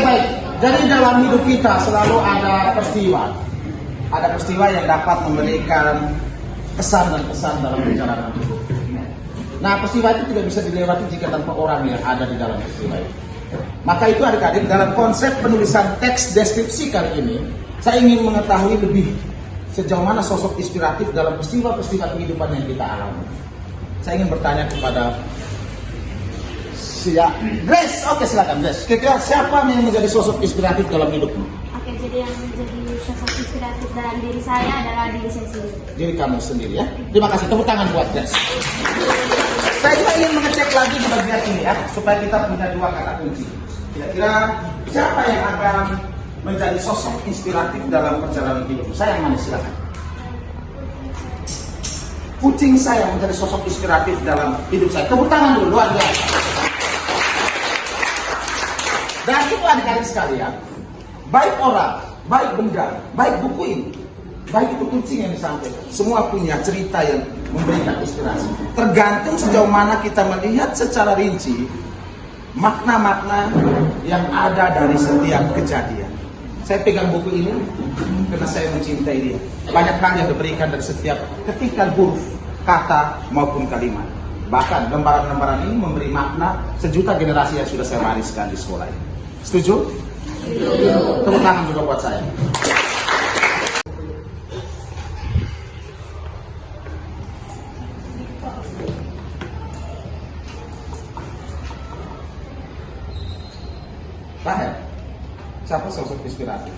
baik. Jadi dalam hidup kita selalu ada peristiwa. Ada peristiwa yang dapat memberikan kesan dan pesan dalam perjalanan hidup. Nah, peristiwa itu tidak bisa dilewati jika tanpa orang yang ada di dalam peristiwa itu. Maka itu adik-adik, dalam konsep penulisan teks deskripsi kali ini, saya ingin mengetahui lebih sejauh mana sosok inspiratif dalam peristiwa-peristiwa kehidupan yang kita alami. Saya ingin bertanya kepada Grace. Oke, silakan Grace. Kira-kira siapa yang menjadi sosok inspiratif dalam hidupmu? Oke, jadi yang menjadi sosok inspiratif dalam diri saya adalah diri saya sendiri. Diri kamu sendiri ya. Terima kasih. Tepuk tangan buat Grace. Saya juga ingin mengecek lagi di bagian ini ya, supaya kita punya dua kata kunci. Kira-kira siapa yang akan menjadi sosok inspiratif dalam perjalanan hidup? Saya yang mana, silakan. Kucing saya menjadi sosok inspiratif dalam hidup saya. Tepuk tangan dulu, luar biasa. Dan itu adik-adik sekalian, baik orang, baik benda, baik buku ini, baik itu kucing yang disampaikan, semua punya cerita yang memberikan inspirasi. Tergantung sejauh mana kita melihat secara rinci makna-makna yang ada dari setiap kejadian. Saya pegang buku ini karena saya mencintai dia. Banyak hal yang diberikan dari setiap ketikan huruf, kata maupun kalimat. Bahkan lembaran-lembaran ini memberi makna sejuta generasi yang sudah saya wariskan di sekolah ini. Setuju? Setuju. Tepuk tangan juga buat saya. Rahel, siapa sosok inspiratif?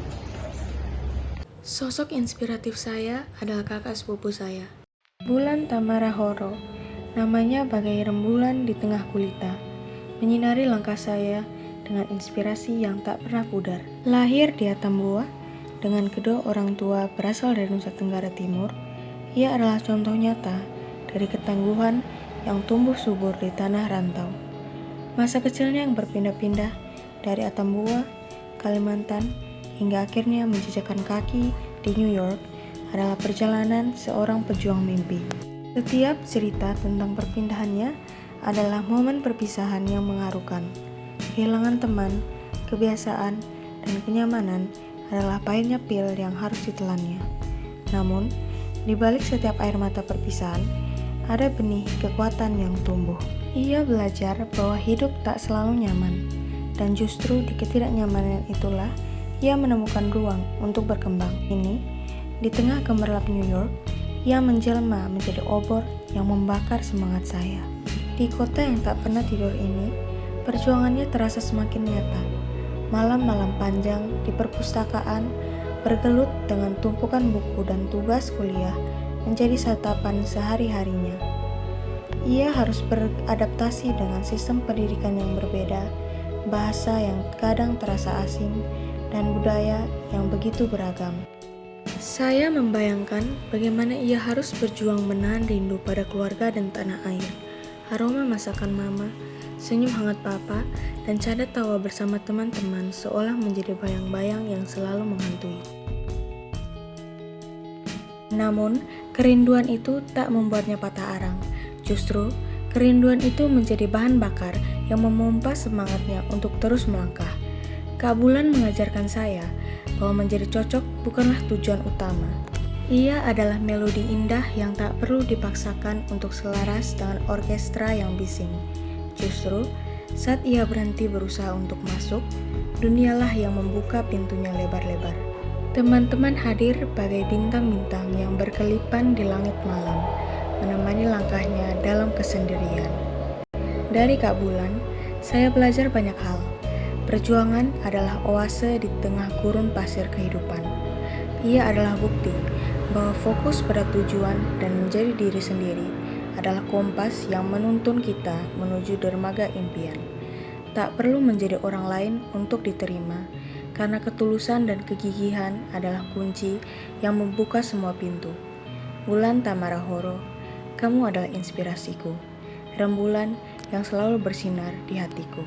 Sosok inspiratif saya adalah kakak sepupu saya, Bulan Tamara Horo. Namanya bagai rembulan di tengah gulita, menyinari langkah saya dengan inspirasi yang tak pernah pudar. Lahir di Atambua, dengan kedua orang tua berasal dari Nusa Tenggara Timur, ia adalah contoh nyata dari ketangguhan yang tumbuh subur di tanah rantau. Masa kecilnya yang berpindah-pindah dari Atambua, Kalimantan, hingga akhirnya menjejakkan kaki di New York adalah perjalanan seorang pejuang mimpi. Setiap cerita tentang perpindahannya adalah momen perpisahan yang mengharukan. Kehilangan teman, kebiasaan, dan kenyamanan adalah pahitnya pil yang harus ditelannya. Namun, di balik setiap air mata perpisahan, ada benih kekuatan yang tumbuh. Ia belajar bahwa hidup tak selalu nyaman, dan justru di ketidaknyamanan itulah ia menemukan ruang untuk berkembang. Ini, di tengah gemerlap New York, ia menjelma menjadi obor yang membakar semangat saya. Di kota yang tak pernah tidur ini, perjuangannya terasa semakin nyata. Malam-malam panjang di perpustakaan, bergelut dengan tumpukan buku dan tugas kuliah menjadi santapan sehari-harinya. Ia harus beradaptasi dengan sistem pendidikan yang berbeda, bahasa yang kadang terasa asing, dan budaya yang begitu beragam. Saya membayangkan bagaimana ia harus berjuang menahan rindu pada keluarga dan tanah air, aroma masakan mama, senyum hangat papa, dan canda tawa bersama teman-teman seolah menjadi bayang-bayang yang selalu menghantui. Namun, kerinduan itu tak membuatnya patah arang. Justru, kerinduan itu menjadi bahan bakar yang memompa semangatnya untuk terus melangkah. Kak Bulan mengajarkan saya bahwa menjadi cocok bukanlah tujuan utama. Ia adalah melodi indah yang tak perlu dipaksakan untuk selaras dengan orkestra yang bising. Justru, saat ia berhenti berusaha untuk masuk, dunialah yang membuka pintunya lebar-lebar. Teman-teman hadir bagai bintang-bintang yang berkelipan di langit malam, menemani langkahnya dalam kesendirian. Dari Kak Bulan, saya belajar banyak hal. Perjuangan adalah oase di tengah gurun pasir kehidupan. Ia adalah bukti bahwa fokus pada tujuan dan menjadi diri sendiri adalah kompas yang menuntun kita menuju dermaga impian. Tak perlu menjadi orang lain untuk diterima, karena ketulusan dan kegigihan adalah kunci yang membuka semua pintu. Bulan Tamara Horo, kamu adalah inspirasiku, rembulan yang selalu bersinar di hatiku.